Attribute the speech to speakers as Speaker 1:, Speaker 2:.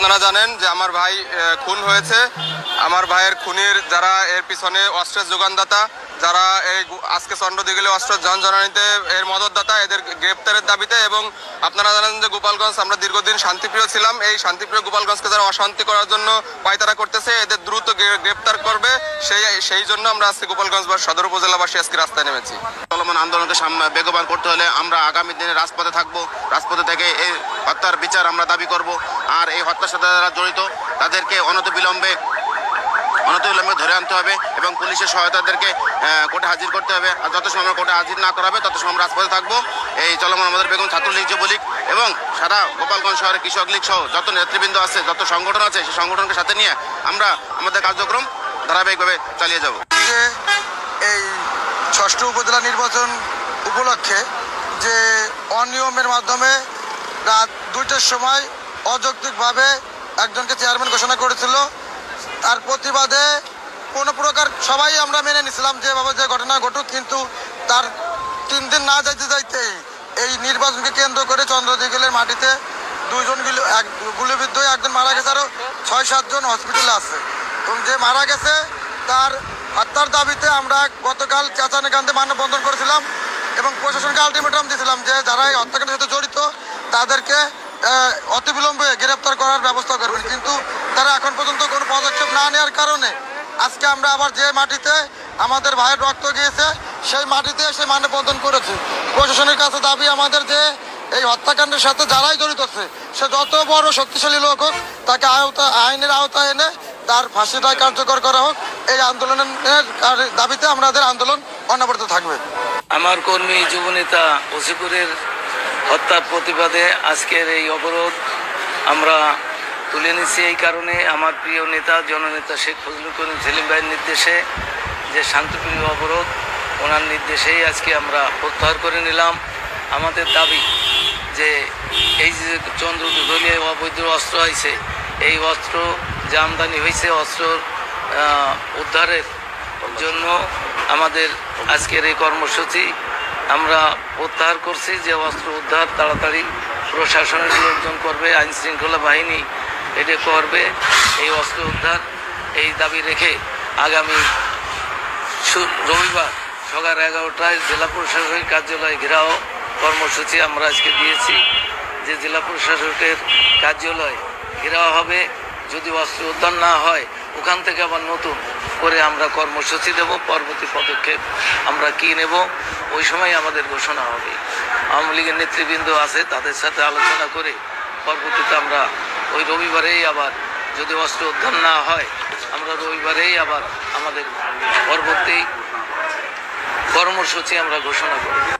Speaker 1: আপনারা জানেন যে আমার ভাই খুন হয়েছে। আমার ভাইয়ের খুনের যারা এর পিছনে অস্ত্রের যোগানদাতা, যারা এই আজকে চন্দ্রদিঘিলে অস্ত্র জনজনানিতে এর মদতদাতা, এদের গ্রেপ্তারের দাবিতে, এবং আপনারা জানেন যে গোপালগঞ্জ আমরা দীর্ঘদিন শান্তিপ্রিয় ছিলাম, এই শান্তিপ্রিয় গোপালগঞ্জকে যারা অশান্তি করার জন্য পায়তারা করতেছে, এদের দ্রুত গ্রেপ্তার করবে, সেই জন্য আমরা আজকে গোপালগঞ্জ সদর উপজেলাবাসী আজকে রাস্তায় নেমেছি।
Speaker 2: চলমান আন্দোলনকে বেগবান করতে হলে আমরা আগামী দিনে রাজপথে থাকবো। রাজপথে থেকে এই হত্যার বিচার আমরা দাবি করব। আর এই হত্যার সাথে যারা জড়িত তাদেরকে অনতিবিলম্বে ধরে আনতে হবে এবং পুলিশের সহায়তাদেরকে কোর্টে হাজির করতে হবে। আর যত সময় কোর্টে হাজির না করা হবে তত সময় রাজপথে থাকবো। এই চলমান আমাদের বেগম ছাত্রলীগ, যুবলীগ এবং সারা গোপালগঞ্জ শহরের কৃষক লীগ সহ যত নেতৃবৃন্দ আছে, যত সংগঠন আছে, সেই সংগঠনকে সাথে নিয়ে আমরা আমাদের কার্যক্রম ধারাবাহিকভাবে চালিয়ে যাব।
Speaker 3: এই ৬ষ্ঠ উপজেলা নির্বাচন উপলক্ষে যে অনিয়মের মাধ্যমে রাত ২টার সময় অযৌক্তিকভাবে একজনকে চেয়ারম্যান ঘোষণা করেছিল, তার প্রতিবাদে কোনো প্রকার সবাই আমরা মেনে নিছিলাম যেভাবে যে ঘটনা ঘটুক, কিন্তু তার ৩ দিন না যাইতে যাইতেই এই নির্বাচনকে কেন্দ্র করে চন্দ্রদিঘিলের মাটিতে 2 জন গুলিবিদ্ধ হয়ে একজন মারা গেছে, আরও ৬-৭ জন হসপিটালে আছে। এবং যে মারা গেছে তার হত্যার দাবিতে আমরা গতকাল চেঁচানেকান্তে মানববন্ধন করেছিলাম এবং প্রশাসনকে আলটিমেটাম দিয়েছিলাম যে যারা এই হত্যাকাণ্ডের সাথে জড়িত তাদেরকে অতিবিলম্বে গ্রেপ্তার করার ব্যবস্থা করবেন। কিন্তু তারা এখন পর্যন্ত কোনো পদক্ষেপ না নেওয়ার কারণে আজকে আমরা আবার যে মাটিতে আমাদের ভাইয়ের রক্ত গিয়েছে সেই মাটিতে এসে মানববন্ধন করেছি। প্রশাসনের কাছে দাবি আমাদের যে এই হত্যাকাণ্ডের সাথে যারাই জড়িত আছে, সে যত বড় শক্তিশালী লোক হোক, তাকে আইনের আওতায় এনে তার ফাঁসি রায় কার্যকর করা হোক। এই আন্দোলনের দাবিতে আমাদের আন্দোলন অনবরত থাকবে।
Speaker 4: আমার কর্মী যুবনেতা ওসিপুরের হত্যার প্রতিবাদে আজকের এই অবরোধ আমরা তুলে নিচ্ছি। এই কারণে আমার প্রিয় নেতা জননেতা শেখ ফজলুল করিম সেলিম ভাইয়ের নির্দেশে যে শান্তিপ্রিয় অবরোধ, ওনার নির্দেশেই আজকে আমরা প্রত্যাহার করে নিলাম। আমাদের দাবি যে এই যে চন্দ্রদিঘিলে অবৈধ অস্ত্র হয়েছে, এই অস্ত্র যে আমদানি হয়েছে, অস্ত্র উদ্ধারের জন্য আমাদের আজকের এই কর্মসূচি আমরা প্রত্যাহার করছি। যে অস্ত্র উদ্ধার তাড়াতাড়ি প্রশাসনের লোকজন করবে, আইন শৃঙ্খলা বাহিনী এটা করবে। এই অস্ত্র উদ্ধার এই দাবি রেখে আগামী রবিবার সকাল 11টায় জেলা প্রশাসকের কার্যালয় ঘেরাও কর্মসূচি আমরা আজকে দিয়েছি। যে জেলা প্রশাসকের কার্যালয় ঘেরাও হবে, যদি অস্ত্র উদ্ধার না হয় ওখান থেকে আবার নতুন করে আমরা কর্মসূচি দেব। পরবর্তী পদক্ষেপ আমরা কী নেব ওই সময় আমাদের ঘোষণা হবে। আওয়ামী লীগের নেতৃবৃন্দ আছে, তাদের সাথে আলোচনা করে পরবর্তীতে আমরা ওই রবিবারেই আবার, যদি অস্ত্র উদ্ধার না হয়, আমরা রবিবারেই আবার আমাদের পরবর্তী কর্মসূচি আমরা ঘোষণা করব।